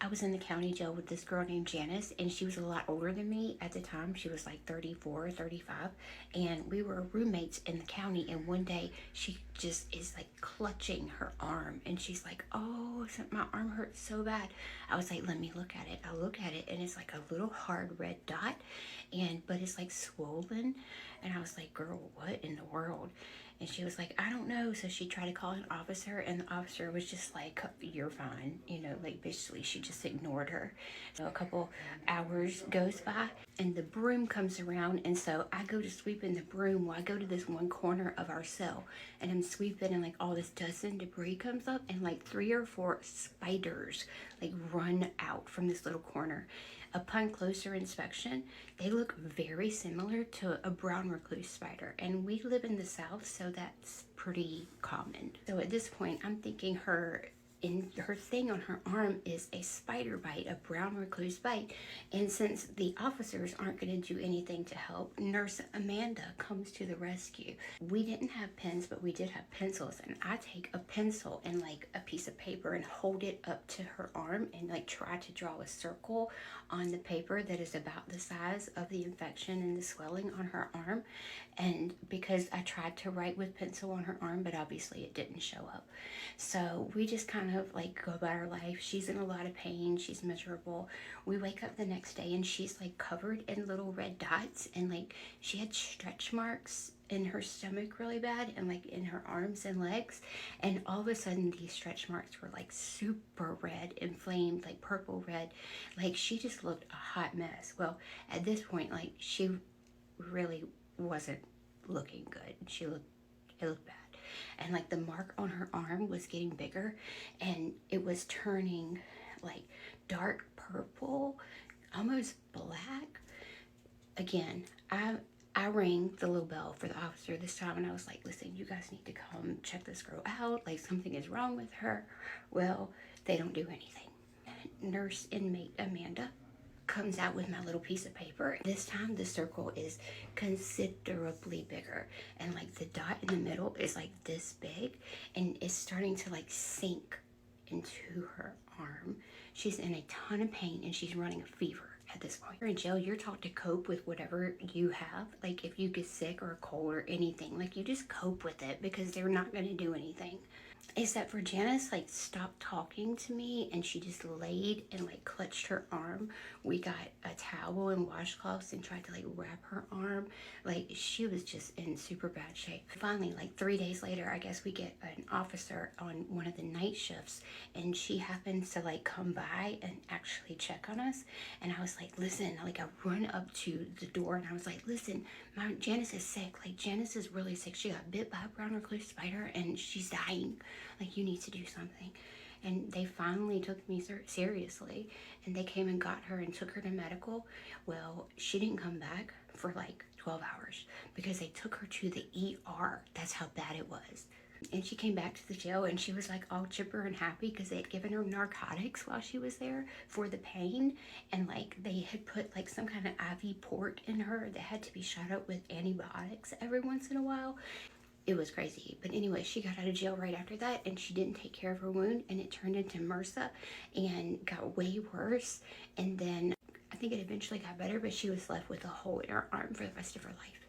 I was in the county jail with this girl named Janice, and she was a lot older than me at the time. She was like 34 or 35, and we were roommates in the county. And one day she just is like clutching her arm, and she's like, oh, my arm hurts so bad. I was like, let me look at it. I look at it, and it's like a little hard red dot, but it's like swollen. And I was like, girl, what in the world? And she was like, I don't know. So she tried to call an officer, and the officer was just like, you're fine. Like basically she just ignored her. So a couple hours goes by, and the broom comes around. And so I go to sweep in the broom. Well, I go to this one corner of our cell, and I'm sweeping, and like all this dust and debris comes up, and like 3 or 4 spiders like run out from this little corner. Upon closer inspection, they look very similar to a brown recluse spider, and we live in the South, so that's pretty common. So at this point, I'm thinking her thing on her arm is a spider bite, a brown recluse bite. And since the officers aren't going to do anything to help, Nurse Amanda comes to the rescue. We didn't have pens, but we did have pencils, and I take a pencil and like a piece of paper and hold it up to her arm and like try to draw a circle on the paper that is about the size of the infection and the swelling on her arm. And because I tried to write with pencil on her arm, but obviously it didn't show up. So we just kind of like go about our life. She's in a lot of pain. She's miserable. We wake up the next day, and she's like covered in little red dots, and like she had stretch marks in her stomach really bad, and like in her arms and legs. And all of a sudden these stretch marks were like super red, inflamed, like purple red. Like she just looked a hot mess. Well, at this point, like she really wasn't looking good. It looked bad. And like the mark on her arm was getting bigger, and it was turning like dark purple, almost black. Again, I rang the little bell for the officer this time, and I was like, listen, you guys need to come check this girl out. Like something is wrong with her. Well, they don't do anything. Nurse inmate Amanda comes out with my little piece of paper. This time the circle is considerably bigger, and like the dot in the middle is like this big, and it's starting to like sink into her arm. She's in a ton of pain, and she's running a fever. At this point, you're in jail, you're taught to cope with whatever you have. Like if you get sick or a cold or anything, like you just cope with it, because they're not going to do anything. Except for Janice like stopped talking to me, and she just laid and like clutched her arm. We got a towel and washcloths and tried to like wrap her arm. Like she was just in super bad shape. Finally, like 3 days later, I guess we get an officer on one of the night shifts, and she happens to like come by and actually check on us. And I was like, listen, like I run up to the door, and I was like, listen, Janice is sick. Like Janice is really sick. She got bit by a brown recluse spider, and she's dying. Like you need to do something. And they finally took me seriously, and they came and got her and took her to medical. Well, she didn't come back for like 12 hours because they took her to the ER. That's how bad it was. And she came back to the jail, and she was like all chipper and happy because they had given her narcotics while she was there for the pain. And like they had put like some kind of IV port in her that had to be shot up with antibiotics every once in a while. It was crazy. But anyway, she got out of jail right after that, and she didn't take care of her wound, and it turned into MRSA and got way worse. And then I think it eventually got better, but she was left with a hole in her arm for the rest of her life.